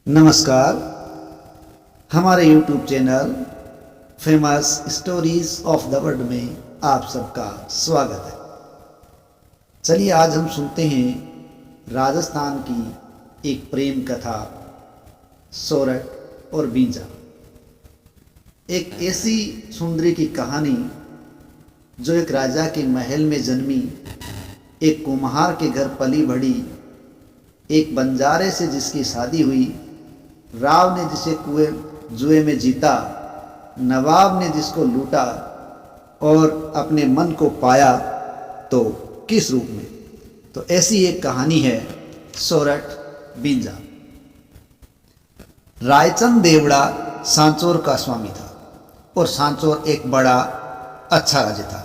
नमस्कार। हमारे YouTube channel famous stories of the world में आप सबका स्वागत है। चलिए आज हम सुनते हैं राजस्थान की एक प्रेम कथा सोरठ और बींजा। एक ऐसी सुंदरी की कहानी जो एक राजा के महल में जन्मी, एक कुम्हार के घर पली बढ़ी, एक बंजारे से जिसकी शादी हुई, राव ने जिसे जुए में जीता, नवाब ने जिसको लूटा और अपने मन को पाया तो किस रूप में। तो ऐसी एक कहानी है सोरठ बींजा। रायचंद देवड़ा सांचौर का स्वामी था और सांचौर एक बड़ा अच्छा राज्य था।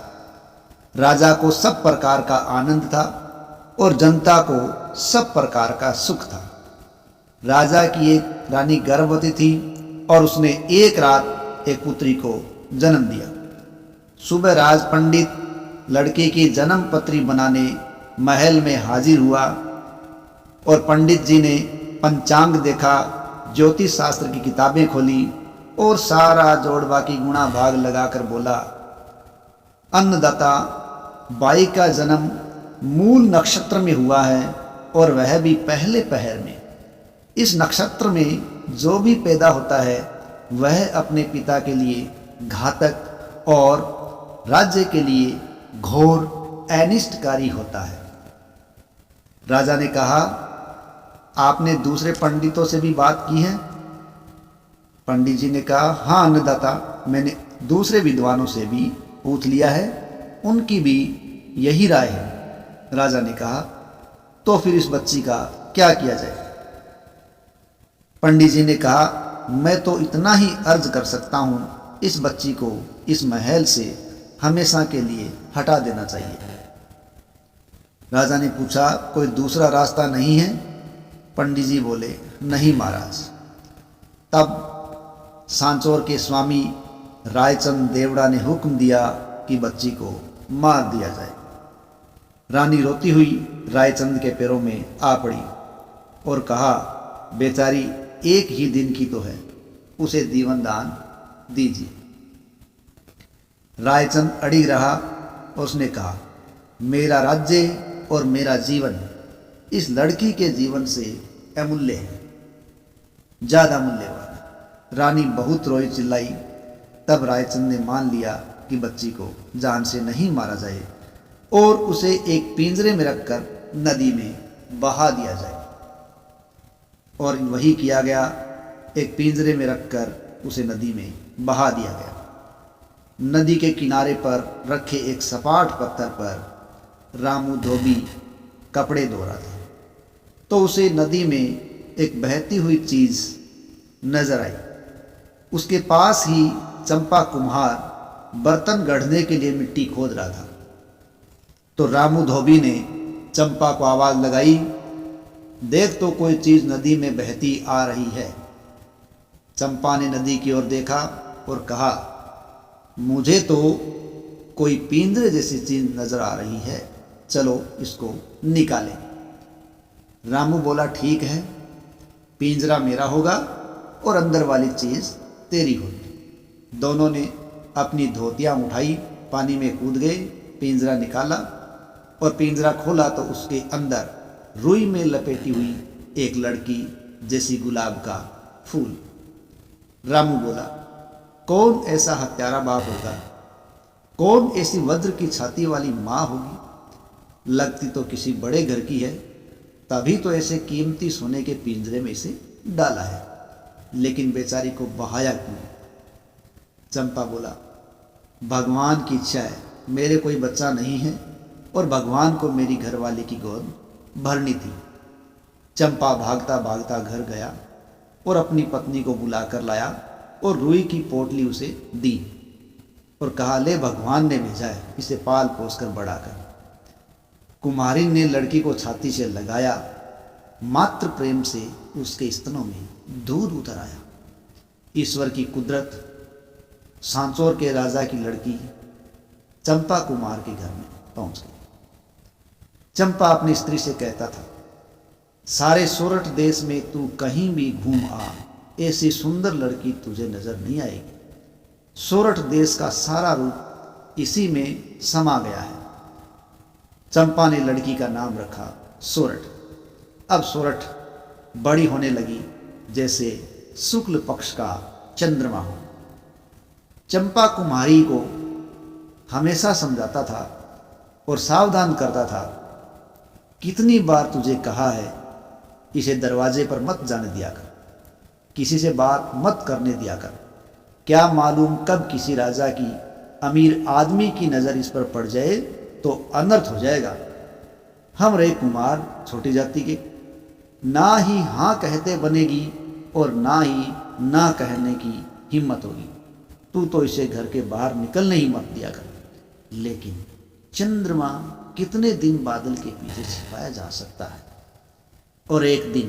राजा को सब प्रकार का आनंद था और जनता को सब प्रकार का सुख था। राजा की एक रानी गर्भवती थी और उसने एक रात एक पुत्री को जन्म दिया। सुबह राज पंडित लड़के की जन्म पत्री बनाने महल में हाजिर हुआ और पंडित जी ने पंचांग देखा, ज्योतिष शास्त्र की किताबें खोली और सारा जोड़वा की गुणा भाग लगाकर बोला, अन्नदाता बाई का जन्म मूल नक्षत्र में हुआ है और वह भी पहले पहर में। इस नक्षत्र में जो भी पैदा होता है वह अपने पिता के लिए घातक और राज्य के लिए घोर अनिष्टकारी होता है। राजा ने कहा, आपने दूसरे पंडितों से भी बात की है? पंडित जी ने कहा, हाँ अन्नदाता, मैंने दूसरे विद्वानों से भी पूछ लिया है, उनकी भी यही राय है। राजा ने कहा, तो फिर इस बच्ची का क्या किया जाए? पंडित जी ने कहा, मैं तो इतना ही अर्ज कर सकता हूँ, इस बच्ची को इस महल से हमेशा के लिए हटा देना चाहिए। राजा ने पूछा, कोई दूसरा रास्ता नहीं है? पंडित जी बोले, नहीं महाराज। तब सांचौर के स्वामी रायचंद देवड़ा ने हुक्म दिया कि बच्ची को मार दिया जाए। रानी रोती हुई रायचंद के पैरों में आ पड़ी और कहा, बेचारी एक ही दिन की तो है, उसे जीवन दान दीजिए। रायचंद अड़िग रहा और उसने कहा, मेरा राज्य और मेरा जीवन इस लड़की के जीवन से अमूल्य है, ज्यादा मूल्यवान। रानी बहुत रोई चिल्लाई। तब रायचंद ने मान लिया कि बच्ची को जान से नहीं मारा जाए और उसे एक पिंजरे में रखकर नदी में बहा दिया जाए। और वही किया गया, एक पिंजरे में रखकर उसे नदी में बहा दिया गया। नदी के किनारे पर रखे एक सपाट पत्थर पर रामू धोबी कपड़े धो रहा था, तो उसे नदी में एक बहती हुई चीज नजर आई। उसके पास ही चंपा कुम्हार बर्तन गढ़ने के लिए मिट्टी खोद रहा था। तो रामू धोबी ने चंपा को आवाज लगाई, देख तो कोई चीज नदी में बहती आ रही है। चंपा ने नदी की ओर देखा और कहा, मुझे तो कोई पिंजरे जैसी चीज नजर आ रही है, चलो इसको निकालें। रामू बोला, ठीक है, पिंजरा मेरा होगा और अंदर वाली चीज तेरी होगी। दोनों ने अपनी धोतियां उठाई, पानी में कूद गए, पिंजरा निकाला और पिंजरा खोला तो उसके अंदर रुई में लपेटी हुई एक लड़की जैसी गुलाब का फूल। रामू बोला, कौन ऐसा हत्यारा बाप होगा? कौन ऐसी वज्र की छाती वाली माँ होगी? लगती तो किसी बड़े घर की है, तभी तो ऐसे कीमती सोने के पिंजरे में इसे डाला है, लेकिन बेचारी को बहाया क्यों? चंपा बोला, भगवान की इच्छा है, मेरे कोई बच्चा नहीं है और भगवान को मेरी घरवाली की गोद भरनी थी। चंपा भागता भागता घर गया और अपनी पत्नी को बुलाकर लाया और रुई की पोटली उसे दी और कहा, ले भगवान ने भेजा है, इसे पाल पोस कर बड़ा कर। कुम्हारी ने लड़की को छाती से लगाया, मात्र प्रेम से उसके स्तनों में दूध उतर आया। ईश्वर की कुदरत, सांचौर के राजा की लड़की चंपा कुमार के घर में पहुंच गई। चंपा अपनी स्त्री से कहता था, सारे सोरठ देश में तू कहीं भी घूम आ, ऐसी सुंदर लड़की तुझे नजर नहीं आएगी। सोरठ देश का सारा रूप इसी में समा गया है। चंपा ने लड़की का नाम रखा सोरठ। अब सोरठ बड़ी होने लगी जैसे शुक्ल पक्ष का चंद्रमा हो। चंपा कुमारी को हमेशा समझाता था और सावधान करता था, कितनी बार तुझे कहा है इसे दरवाजे पर मत जाने दिया कर, किसी से बात मत करने दिया कर। क्या मालूम कब किसी राजा की अमीर आदमी की नज़र इस पर पड़ जाए तो अनर्थ हो जाएगा। हम रहे कुमार छोटी जाति के, ना ही हाँ कहते बनेगी और ना ही ना कहने की हिम्मत होगी। तू तो इसे घर के बाहर निकलने ही मत दिया कर। लेकिन चंद्रमा कितने दिन बादल के पीछे छिपाया जा सकता है। और एक दिन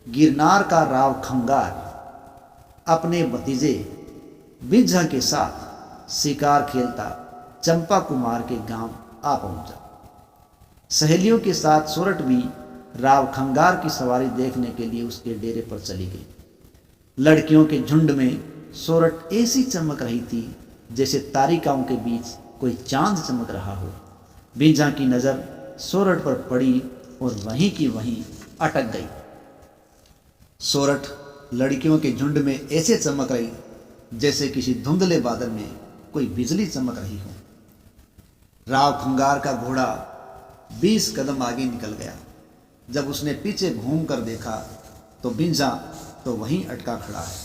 गिरनार का राव खंगार अपने भतीजे बिंझा के साथ शिकार खेलता चंपा कुमार के गांव आ पहुंचा। सहेलियों के साथ सोरठ भी राव खंगार की सवारी देखने के लिए उसके डेरे पर चली गई। लड़कियों के झुंड में सोरठ ऐसी चमक रही थी जैसे तारिकाओं के बीच कोई चांद चमक रहा हो। बिंझा की नज़र सोरठ पर पड़ी और वहीं की वहीं अटक गई। सोरठ लड़कियों के झुंड में ऐसे चमक रही जैसे किसी धुंधले बादल में कोई बिजली चमक रही हो। राव खंगार का घोड़ा 20 कदम आगे निकल गया। जब उसने पीछे घूम कर देखा तो बिंझा तो वहीं अटका खड़ा है।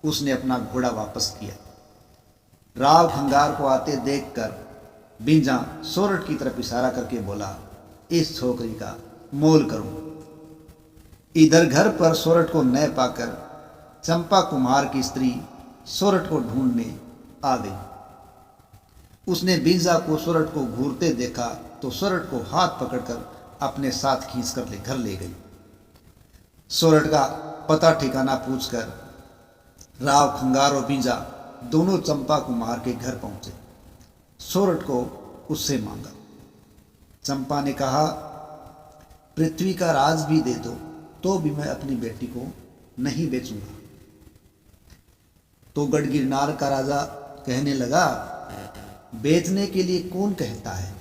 उसने अपना घोड़ा वापस किया। राव खंगार को आते देखकर बिंझा सोरठ की तरफ इशारा करके बोला, इस छोकरी का मोल करूं। इधर घर पर सोरठ को न पाकर चंपा कुमार की स्त्री सोरठ को ढूंढने आ गई। उसने बिंझा को सोरठ को घूरते देखा तो सोरठ को हाथ पकड़कर अपने साथ खींचकर घर ले गई। सोरठ का पता ठिकाना पूछकर राव खंगार और बिंझा दोनों चंपा कुमार के घर पहुंचे। सोरठ को उससे मांगा। चंपा ने कहा, पृथ्वी का राज भी दे दो तो भी मैं अपनी बेटी को नहीं बेचूंगा। तो गढ़ गिरनार का राजा कहने लगा, बेचने के लिए कौन कहता है?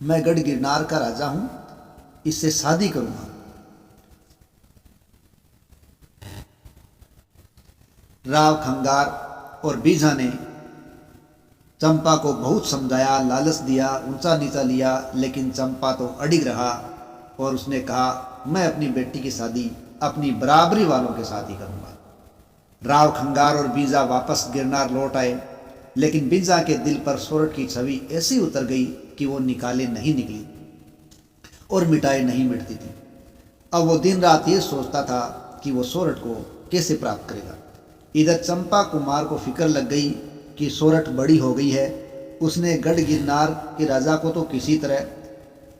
मैं गढ़ गिरनार का राजा हूं, इससे शादी करूंगा। राव खंगार और बिंझा ने चंपा को बहुत समझाया, लालच दिया, ऊंचा नीचा लिया, लेकिन चंपा तो अडिग रहा और उसने कहा, मैं अपनी बेटी की शादी अपनी बराबरी वालों के साथ ही करूंगा। राव खंगार और बिंझा वापस गिरनार लौट आए, लेकिन बिंझा के दिल पर सोरठ की छवि ऐसी उतर गई कि वो निकाले नहीं निकली और मिटाए नहीं मिटती थी। अब वो दिन रात ये सोचता था कि वो सोरठ को कैसे प्राप्त करेगा। इधर चंपा कुमार को फिक्र लग गई कि सोरठ बड़ी हो गई है। उसने गढ़ गिरनार के राजा को तो किसी तरह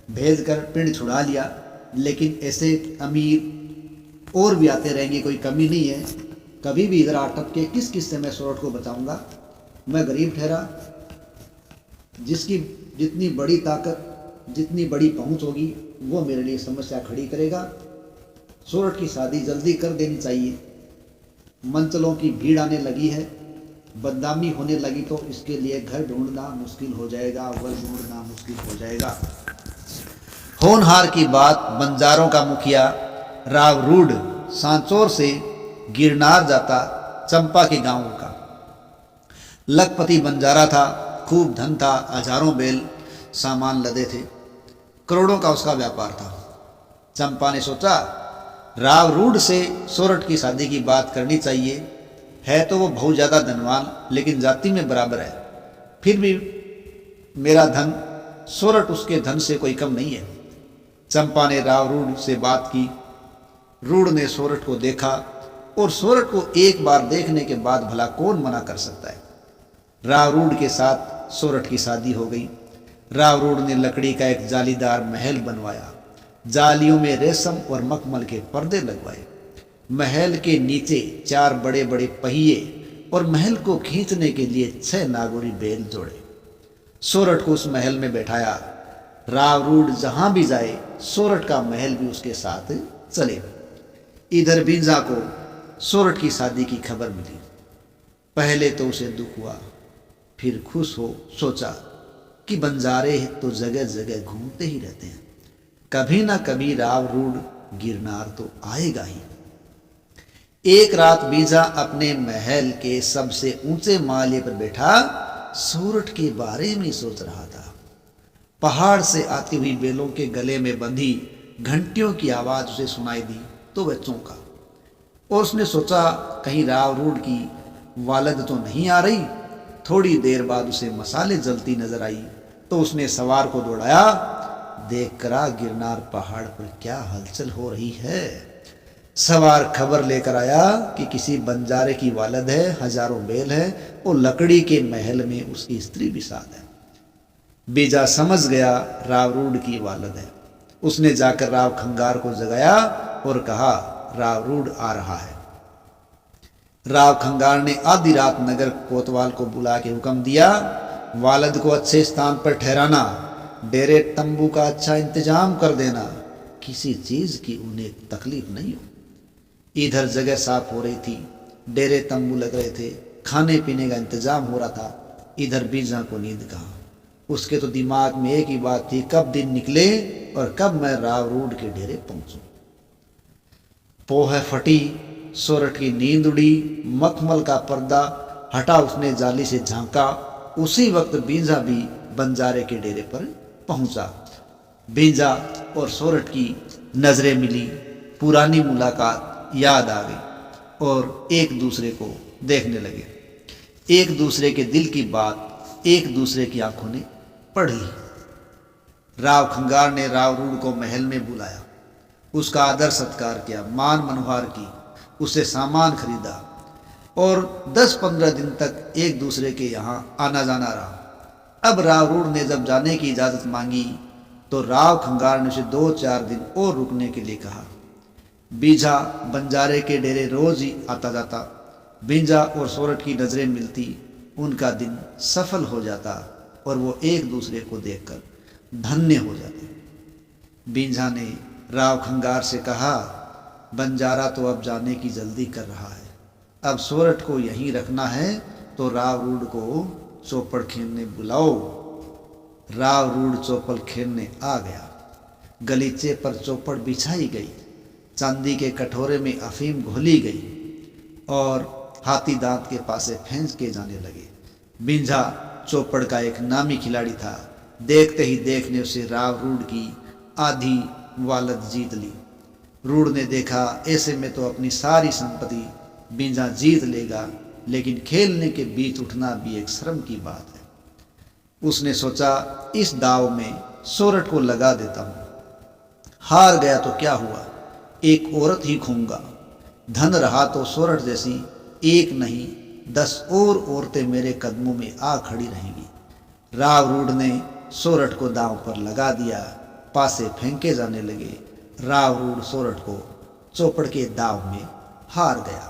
भेज कर पिंड छुड़ा लिया, लेकिन ऐसे अमीर और भी आते रहेंगे, कोई कमी नहीं है। कभी भी इधर आटप के किस किस से मैं सोरठ को बचाऊंगा। मैं गरीब ठहरा, जिसकी जितनी बड़ी ताकत, जितनी बड़ी पहुंच होगी वो मेरे लिए समस्या खड़ी करेगा। सोरठ की शादी जल्दी कर देनी चाहिए। मंचलों की भीड़ आने लगी है, बदनामी होने लगी तो इसके लिए घर ढूंढना मुश्किल हो जाएगा, वर ढूंढना मुश्किल हो जाएगा। होनहार की बात बंजारों का मुखिया राव रूड सांचौर से गिरनार जाता चंपा के गांव का। लखपति बंजारा था, खूब धन था, हजारों बैल सामान लदे थे, करोड़ों का उसका व्यापार था। चंपा ने सोचा, राव रूड से सोरठ की शादी की बात करनी चाहिए। है तो वो बहुत ज़्यादा धनवान, लेकिन जाति में बराबर है। फिर भी मेरा धन सोरठ उसके धन से कोई कम नहीं है। चंपा ने राव रूड से बात की। रूड ने सोरठ को देखा और सोरठ को एक बार देखने के बाद भला कौन मना कर सकता है। राव रूड के साथ सोरठ की शादी हो गई। राव रूड ने लकड़ी का एक जालीदार महल बनवाया। जालियों में रेशम और मखमल के पर्दे लगवाए। महल के नीचे 4 बड़े बड़े पहिए और महल को खींचने के लिए 6 नागौरी बैल जोड़े। सोरठ को उस महल में बैठाया। रावरूड जहां भी जाए सोरठ का महल भी उसके साथ चले। इधर बींजा को सोरठ की शादी की खबर मिली। पहले तो उसे दुख हुआ, फिर खुश हो सोचा कि बंजारे तो जगह जगह घूमते ही रहते हैं, कभी ना कभी रावरूड गिरनार तो आएगा ही। एक रात बीजा अपने महल के सबसे ऊंचे माले पर बैठा सोरठ के बारे में सोच रहा था। पहाड़ से आती हुई बेलों के गले में बंधी घंटियों की आवाज उसे सुनाई दी तो वह चौंका और उसने सोचा कहीं रावरूड की वालद तो नहीं आ रही। थोड़ी देर बाद उसे मसाले जलती नजर आई तो उसने सवार को दौड़ाया, देख करा गिरनार पहाड़ पर क्या हलचल हो रही है। सवार खबर लेकर आया कि किसी बंजारे की वालद है, हजारों बैल है और लकड़ी के महल में उसकी स्त्री भी साथ है। बीजा समझ गया रावरूड की वालद है। उसने जाकर राव खंगार को जगाया और कहा रावरूड आ रहा है। राव खंगार ने आधी रात नगर कोतवाल को बुला के हुक्म दिया, वालद को अच्छे स्थान पर ठहराना, डेरे तंबू का अच्छा इंतजाम कर देना, किसी चीज की उन्हें तकलीफ नहीं हो। इधर जगह साफ हो रही थी, डेरे तंबू लग रहे थे, खाने पीने का इंतजाम हो रहा था। इधर बीजा को नींद कहाँ। उसके तो दिमाग में एक ही बात थी, कब दिन निकले और कब मैं रावरूड के डेरे पहुंचूं। पोह फटी, सोरठ की नींद उड़ी, मखमल का पर्दा हटा, उसने जाली से झांका। उसी वक्त बींजा भी बंजारे के डेरे पर पहुंचा। बींजा और सोरठ की नजरें मिली, पुरानी मुलाकात याद आ गई और एक दूसरे को देखने लगे। एक दूसरे के दिल की बात एक दूसरे की आंखों ने पढ़ ली। राव खंगार ने रावरूड को महल में बुलाया, उसका आदर सत्कार किया, मान मनोहार की, उसे सामान खरीदा और 10-15 दिन तक एक दूसरे के यहाँ आना जाना रहा। अब रावरूड ने जब जाने की इजाज़त मांगी तो राव खंगार ने उसे 2-4 दिन और रुकने के लिए कहा। बीजा बंजारे के डेरे रोज ही आता जाता। बींजा और सोरठ की नज़रें मिलती, उनका दिन सफल हो जाता और वो एक दूसरे को देखकर धन्य हो जाते। बींजा ने राव खंगार से कहा, बंजारा तो अब जाने की जल्दी कर रहा है, अब सोरठ को यहीं रखना है तो रावरूड को चौपड़ खेलने बुलाओ। रावरूड चौपड़ खेलने आ गया। गलीचे पर चौपड़ बिछाई गई, चांदी के कटोरे में अफीम घोली गई और हाथी दांत के पासे फेंस के जाने लगे। बींझा चौपड़ का एक नामी खिलाड़ी था। देखते ही देखने उसे रावरूड की आधी वालद जीत ली। रूड ने देखा ऐसे में तो अपनी सारी संपत्ति बींझा जीत लेगा, लेकिन खेलने के बीच उठना भी एक शर्म की बात है। उसने सोचा इस दाव में सोरठ को लगा देता हूं, हार गया तो क्या हुआ, एक औरत ही खोऊंगा। धन रहा तो सोरठ जैसी एक नहीं 10 और औरतें मेरे कदमों में आ खड़ी रहेंगी। रावरूड ने सोरठ को दांव पर लगा दिया, पासे फेंके जाने लगे। रावरूड सोरठ को चौपड़ के दाव में हार गया।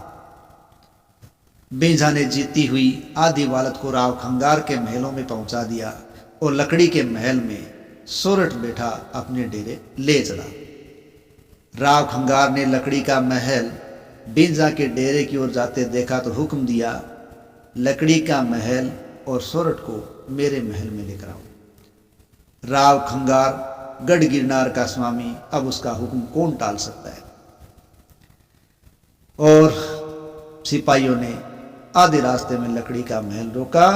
बींझा ने जीती हुई आधी वालद को राव खंगार के महलों में पहुंचा दिया और लकड़ी के महल में सोरठ बैठा अपने डेरे ले चला। राव खंगार ने लकड़ी का महल बींझा के डेरे की ओर जाते देखा तो हुक्म दिया, लकड़ी का महल और सोरठ को मेरे महल में लेकर आओ। राव खंगार गढ़ गिरनार का स्वामी, अब उसका हुक्म कौन टाल सकता है। और सिपाहियों ने आधे रास्ते में लकड़ी का महल रोका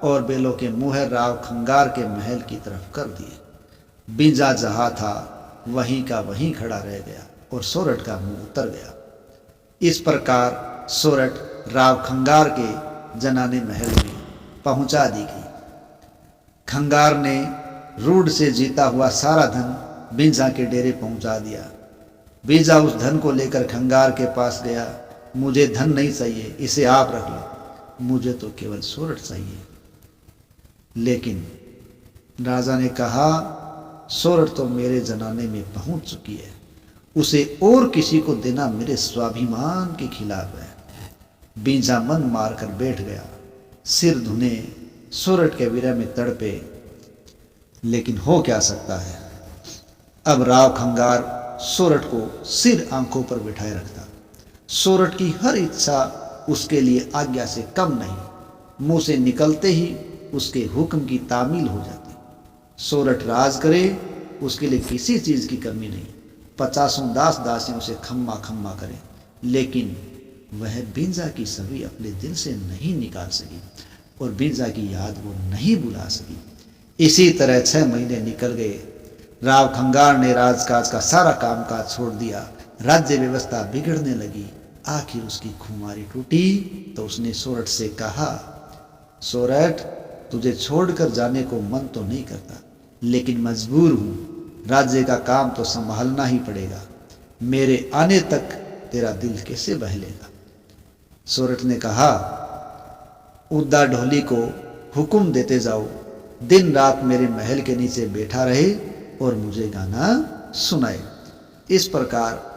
और बेलों के मुँह राव खंगार के महल की तरफ कर दिए। बींझा जहाँ था वहीं का वहीं खड़ा रह गया और सोरठ का मुंह उतर गया। इस प्रकार सोरठ राव खंगार के जनाने महल में पहुंचा दी गई। खंगार ने रूड से जीता हुआ सारा धन बींझा के डेरे पहुंचा दिया। बींझा उस धन को लेकर खंगार के पास गया, मुझे धन नहीं चाहिए, इसे आप रख लो, मुझे तो केवल सोरठ चाहिए। लेकिन राजा ने कहा, सोरठ तो मेरे जनाने में पहुंच चुकी है, उसे और किसी को देना मेरे स्वाभिमान के खिलाफ है। बींझा मन मारकर बैठ गया, सिर धुने सोरठ के विरह में तड़पे। लेकिन हो क्या सकता है। अब राव खंगार सोरठ को सिर आंखों पर बिठाए रखता। सोरठ की हर इच्छा उसके लिए आज्ञा से कम नहीं, मुंह से निकलते ही उसके हुक्म की तामील हो जाती। सोरठ राज करे, उसके लिए किसी चीज की कमी नहीं। 50 दास दासियों से खम्मा खम्मा करे, लेकिन वह बींजा की छवि अपने दिल से नहीं निकाल सकी और बींजा की याद वो नहीं भुला सकी। इसी तरह 6 महीने निकल गए। राव खंगार ने राजकाज का सारा कामकाज छोड़ दिया। राज्य व्यवस्था बिगड़ने लगी। आखिर उसकी खुमारी टूटी तो उसने सोरठ से कहा, सोरठ, तुझे छोड़कर जाने को मन तो नहीं करता, लेकिन मजबूर हूं। राज्य का काम तो संभालना ही पड़ेगा। मेरे आने तक तेरा दिल कैसे बहलेगा। सोरठ ने कहा, उद्दा ढोली को हुक्म देते जाओ, दिन रात मेरे महल के नीचे बैठा रहे और मुझे गाना सुनाए। इस प्रकार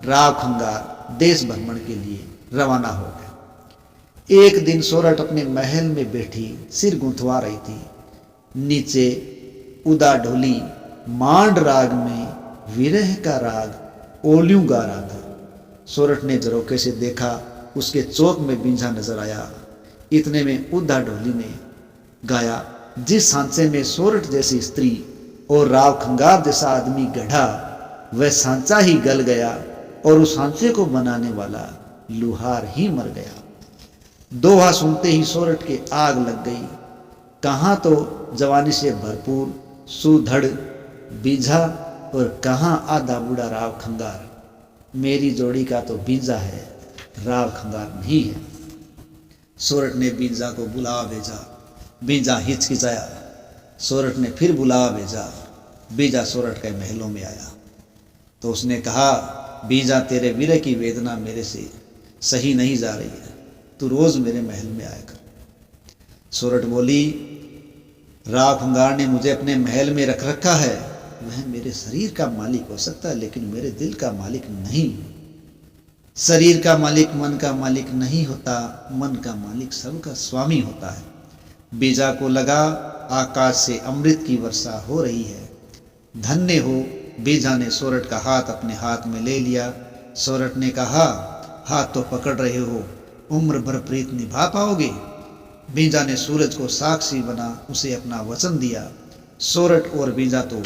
राव खंगार देश भ्रमण के लिए रवाना हो गए। एक दिन सोरठ अपने महल में बैठी सिर गुंथवा रही थी। नीचे उदा ढोली मांड राग में विरह का राग ओल्यूं गा रहा था। सोरठ ने झरोखे से देखा, उसके चौक में बींझा नजर आया। इतने में उदा ढोली ने गाया, जिस सांचे में सोरठ जैसी स्त्री और राव खंगार जैसा आदमी गढ़ा, वह सांचा ही गल गया और उस सांचे को बनाने वाला लुहार ही मर गया। दोहा सुनते ही सोरठ के आग लग गई। कहाँ तो जवानी से भरपूर सुधड़ बीजा और कहाँ आधा बूढ़ा राव खंगार। मेरी जोड़ी का तो बीजा है, राव खंगार नहीं है। सोरठ ने बीजा को बुलावा भेजा। बीजा हिचकिचाया। सोरठ ने फिर बुलावा भेजा। बीजा सोरठ के महलों में आया तो उसने कहा, बीजा, तेरे विरह की वेदना मेरे से सही नहीं जा रही है, तू रोज मेरे महल में आया कर। सोरठ बोली, राव खंगार ने मुझे अपने महल में रख रखा है। वह मेरे शरीर का मालिक हो सकता है, लेकिन मेरे दिल का मालिक नहीं। शरीर का मालिक मन का मालिक नहीं होता, मन का मालिक सबका स्वामी होता है। बीजा को लगा आकाश से अमृत की वर्षा हो रही है। धन्य हो। बीजा ने सोरठ का हाथ अपने हाथ में ले लिया। सोरठ ने कहा, हाथ तो पकड़ रहे हो, उम्र भर प्रीत निभा पाओगे। बीजा ने सूरज को साक्षी बना उसे अपना वचन दिया। सोरठ और बीजा तो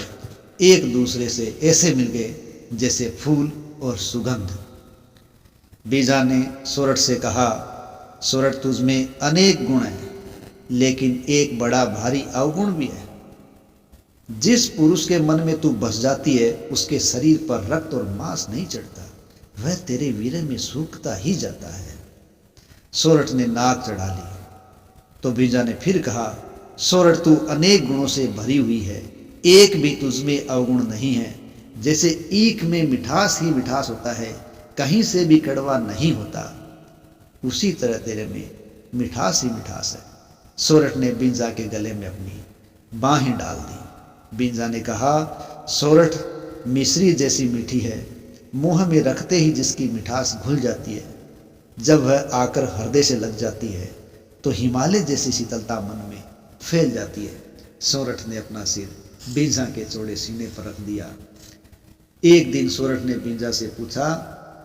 एक दूसरे से ऐसे मिल गए जैसे फूल और सुगंध। बीजा ने सोरठ से कहा, सोरठ, तुझ में अनेक गुण हैं, लेकिन एक बड़ा भारी अवगुण भी है। जिस पुरुष के मन में तू बस जाती है, उसके शरीर पर रक्त और मांस नहीं चढ़ता, वह तेरे विरह में सूखता ही जाता है। सोरठ ने नाक चढ़ा ली तो बीजा ने फिर कहा, सोरठ, तू अनेक गुणों से भरी हुई है, एक भी तुझमें अवगुण नहीं है। जैसे ईख में मिठास ही मिठास होता है, कहीं से भी कड़वा नहीं होता, उसी तरह तेरे में मिठास ही मिठास है। सोरठ ने बीजा के गले में अपनी बाहें डाल दी। बीजा ने कहा, सोरठ, मिश्री जैसी मीठी है, मुंह में रखते ही जिसकी मिठास घुल जाती है, जब वह आकर हृदय से लग जाती है तो हिमालय जैसी शीतलता मन में फैल जाती है। सोरठ ने अपना सिर बीजा के चौड़े सीने पर रख दिया। एक दिन सोरठ ने बीजा से पूछा,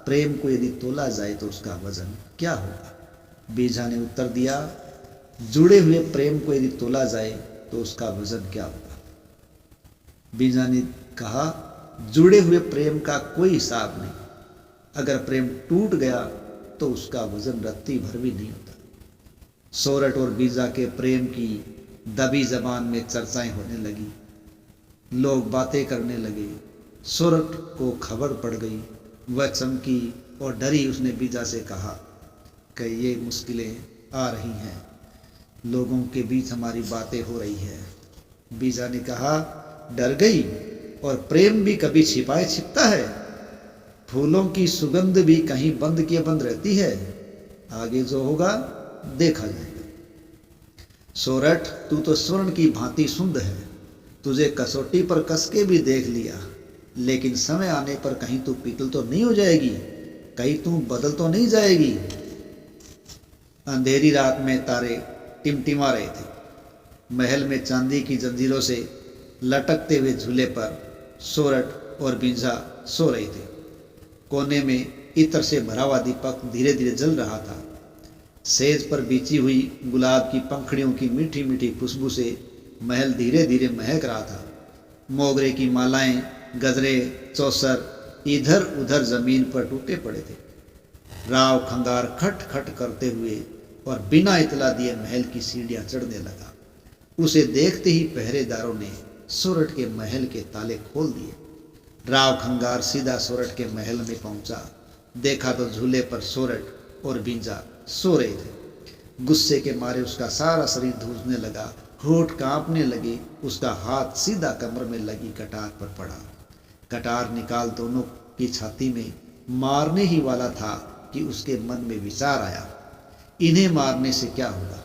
प्रेम को यदि तोला जाए तो उसका वजन क्या होगा। बीजा ने उत्तर दिया, जुड़े हुए प्रेम को यदि तोला जाए तो उसका वजन क्या होगा। बीजा ने कहा, जुड़े हुए प्रेम का कोई हिसाब नहीं, अगर प्रेम टूट गया तो उसका वजन रत्ती भर भी नहीं होता। सोरठ और बीजा के प्रेम की दबी जबान में चर्चाएं होने लगी, लोग बातें करने लगे। सोरठ को खबर पड़ गई, वह चमकी और डरी। उसने बीजा से कहा कि ये मुश्किलें आ रही हैं, लोगों के बीच हमारी बातें हो रही है। बीजा ने कहा, डर गई? और प्रेम भी कभी छिपाए छिपता है? फूलों की सुगंध भी कहीं बंद किए बंद रहती है। आगे जो होगा देखा जाएगा। सोरठ, तू तो स्वर्ण की भांति सुंदर है, तुझे कसौटी पर कस के भी देख लिया, लेकिन समय आने पर कहीं तू पीतल तो नहीं हो जाएगी, कहीं तू बदल तो नहीं जाएगी। अंधेरी रात में तारे टिमटिमा रहे थे। महल में चांदी की जंजीरों से लटकते हुए झूले पर सोरठ और बींझा सो रहे थे। कोने में इत्र से भरा हुआ दीपक धीरे धीरे जल रहा था। सेज पर बिछी हुई गुलाब की पंखड़ियों की मीठी मीठी खुशबू से महल धीरे धीरे महक रहा था। मोगरे की मालाएं, गजरे, चौसर इधर उधर जमीन पर टूटे पड़े थे। राव खंगार खट खट करते हुए और बिना इतला दिए महल की सीढ़ियां चढ़ने लगा। उसे देखते ही पहरेदारों ने सोरठ के महल के ताले खोल दिए। राव खंगार सीधा सोरठ के महल में पहुंचा। देखा तो झूले पर सोरठ और बींजा सो रहे थे। गुस्से के मारे उसका सारा शरीर धूसने लगा, होठ कांपने लगे। उसका हाथ सीधा कमर में लगी कटार पर पड़ा। कटार निकाल दोनों की छाती में मारने ही वाला था कि उसके मन में विचार आया, इन्हें मारने से क्या होगा?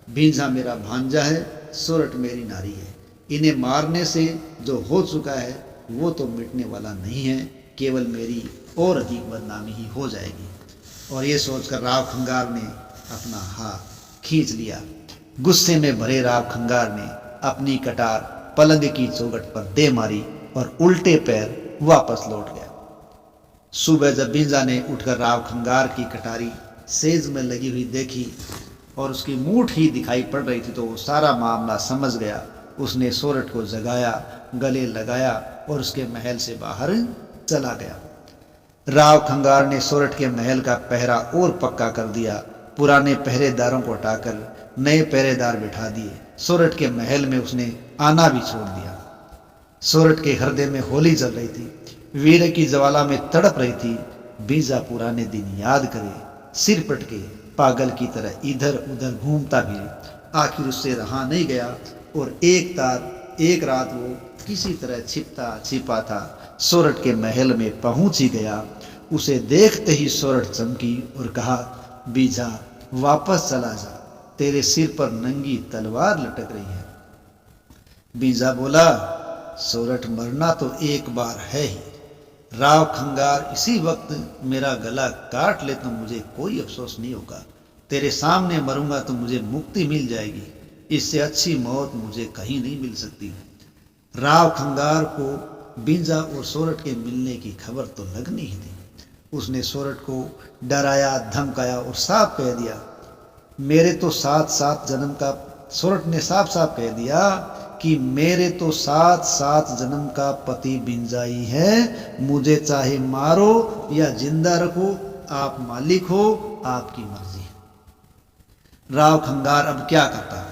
बींझा मेरा भांजा है, सोरठ मेरी नारी है। इन्हें मारने से जो हो चुका है वो तो मिटने वाला नहीं है, केवल मेरी और अधिक बदनामी ही हो जाएगी। और ये सोचकर राव खंगार ने अपना हाथ खींच लिया। गुस्से में भरे राव खंगार ने अपनी कटार पलंग की चौखट पर दे मारी और उल्टे पैर वापस लौट गया। सुबह जब बींजा ने उठकर राव खंगार की कटारी सेज में लगी हुई देखी और उसकी मूठ ही दिखाई पड़ रही थी तो वो सारा मामला समझ गया। उसने सोरठ को जगाया, गले लगाया और उसके महल से बाहर चला गया। राव खंगार ने सोरठ के महल का पहरा और पक्का कर दिया। पुराने पहरेदारों को हटाकर नए पहरेदार बिठा दिए। सोरठ के महल में उसने आना भी छोड़ दिया। सोरठ के हृदय में होली जल रही थी, वीर की ज्वाला में तड़प रही थी। बींजा पुराने दिन याद करे, सिर पटके पागल की तरह इधर उधर घूमता भी आखिर उससे रहा नहीं गया और एक रात वो किसी तरह छिपता छिपा था सोरठ के महल में पहुंच ही गया। उसे देखते ही सोरठ चमकी और कहा, बीजा वापस चला जा, तेरे सिर पर नंगी तलवार लटक रही है। बीजा बोला, सोरठ मरना तो एक बार है ही। राव खंगार इसी वक्त मेरा गला काट ले तो मुझे कोई अफसोस नहीं होगा। तेरे सामने मरूंगा तो मुझे मुक्ति मिल जाएगी। इससे अच्छी मौत मुझे कहीं नहीं मिल सकती। राव खंगार को बींजा और सोरठ के मिलने की खबर तो लगनी ही थी। उसने सोरठ को डराया, धमकाया और साफ कह दिया, मेरे तो 7 जन्म का सोरठ ने साफ साफ कह दिया कि मेरे तो 7 जन्म का पति बींजा ही है। मुझे चाहे मारो या जिंदा रखो, आप मालिक हो, आपकी मर्जी। राव खंगार अब क्या करता?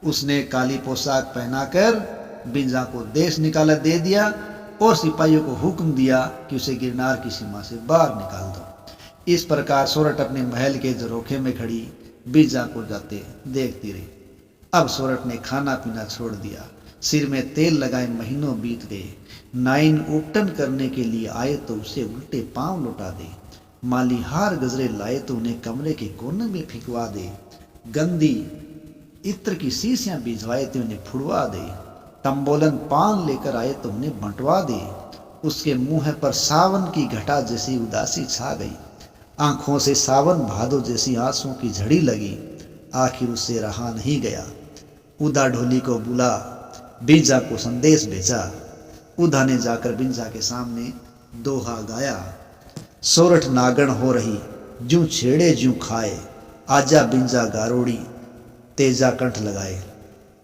उसने काली पोशाक पहनाकर बींजा को देश निकाला दे दिया और सिपाहियों को हुक्म दिया कि उसे गिरनार की सीमा से बाहर निकाल दो। इस प्रकार सोरठ अपने महल के झरोखे में खड़ी बींजा को जाते देखती रही। अब सोरठ ने खाना पीना छोड़ दिया, सिर में तेल लगाए महीनों बीत गए। नाइन उपटन करने के लिए आए तो उसे उल्टे पांव लौटा दे। माली हार गजरे लाए तो उन्हें कमरे के कोने में फिकवा दे। गंदी इत्र की शीशियां भिजवाए तो उन्हें फुड़वा दे। तंबोलन पान लेकर आए तो उन्हें बंटवा दे। उसके मुंह पर सावन की घटा जैसी उदासी छा गई, आंखों से सावन भादो जैसी आंसुओं की झड़ी लगी। आखिर उससे रहा नहीं गया। उदा ढोली को बुला बींजा को संदेश भेजा। उदा ने जाकर बींजा के सामने दोहा गाया, सोरठ नागण हो रही ज्यों छेड़े ज्यों खाए, आजा बींजा गारोड़ी तेजा कंठ लगाए।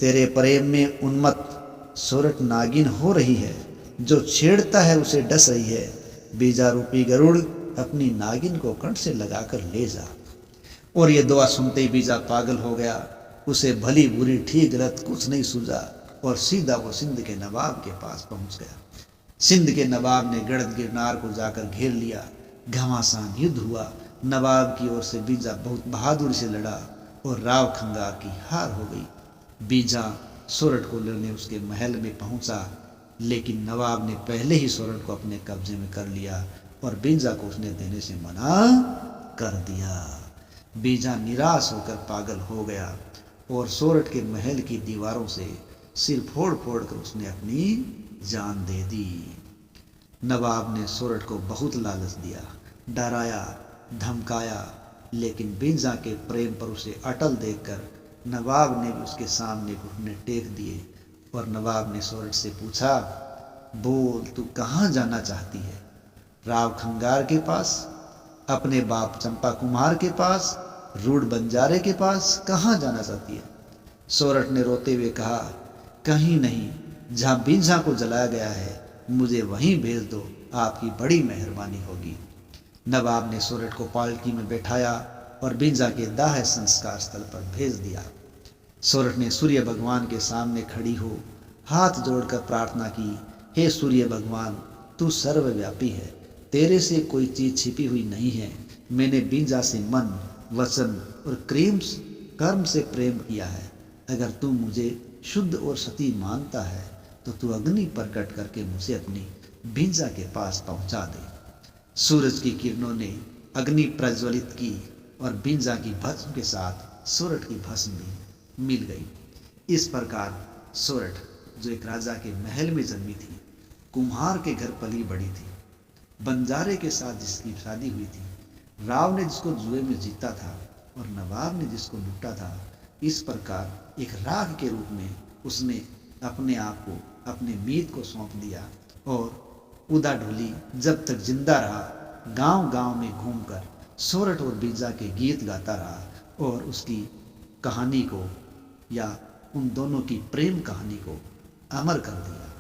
तेरे प्रेम में उन्मत्त सोरठ नागिन हो रही है, जो छेड़ता है उसे डस रही है। बीजा रूपी गरुड़ अपनी नागिन को कंठ से लगाकर ले जा। और ये दुआ सुनते ही बीजा पागल हो गया। उसे भली बुरी ठीक गलत कुछ नहीं सूझा और सीधा वो सिंध के नवाब के पास पहुंच गया। सिंध के नवाब ने गढ़ गिरनार को जाकर घेर लिया। घमासान युद्ध हुआ। नवाब की ओर से बीजा बहुत बहादुरी से लड़ा और राव खंगार की हार हो गई। बीजा सोरठ को लड़ने उसके महल में पहुंचा, लेकिन नवाब ने पहले ही सोरठ को अपने कब्जे में कर लिया और बीजा को उसने देने से मना कर दिया। बीजा निराश होकर पागल हो गया और सोरठ के महल की दीवारों से सिर फोड़ फोड़ कर उसने अपनी जान दे दी। नवाब ने सोरठ को बहुत लालच दिया, डराया, धमकाया, लेकिन बींजा के प्रेम पर उसे अटल देखकर नवाब ने भी उसके सामने घुटने टेक दिए और नवाब ने सोरठ से पूछा, बोल तू कहाँ जाना चाहती है? राव खंगार के पास, अपने बाप चंपा कुमार के पास, रूढ़ बंजारे के पास कहाँ जाना चाहती है? सोरठ ने रोते हुए कहा, कहीं नहीं, जहाँ बिंझा को जलाया गया है मुझे वहीं भेज दो, आपकी बड़ी मेहरबानी होगी। नवाब ने सोरठ को पालकी में बैठाया और बिंझा के दाह संस्कार स्थल पर भेज दिया। सोरठ ने सूर्य भगवान के सामने खड़ी हो हाथ जोड़कर प्रार्थना की, हे सूर्य भगवान, तू सर्वव्यापी है, तेरे से कोई चीज छिपी हुई नहीं है। मैंने बिंझा से मन, वचन और कर्म से प्रेम किया है। अगर तू मुझे शुद्ध और सती मानता है तो तू अग्नि प्रकट करके मुझे अपनी बिंझा के पास पहुंचा दे। सूरज की किरणों ने अग्नि प्रज्वलित की और बिंझा की भस्म के साथ सोरठ की भस्म भी मिल गई। इस प्रकार सोरठ, जो एक राजा के महल में जन्मी थी, कुम्हार के घर पली बड़ी थी, बंजारे के साथ जिसकी शादी हुई थी, राव ने जिसको जुए में जीता था और नवाब ने जिसको लूटा था, इस प्रकार एक राग के रूप में उसने अपने आप को, अपने मीत को सौंप दिया और उदा ढोली जब तक जिंदा रहा गांव गांव में घूमकर सोरठ और बिंझा के गीत गाता रहा और उसकी कहानी को, या उन दोनों की प्रेम कहानी को अमर कर दिया।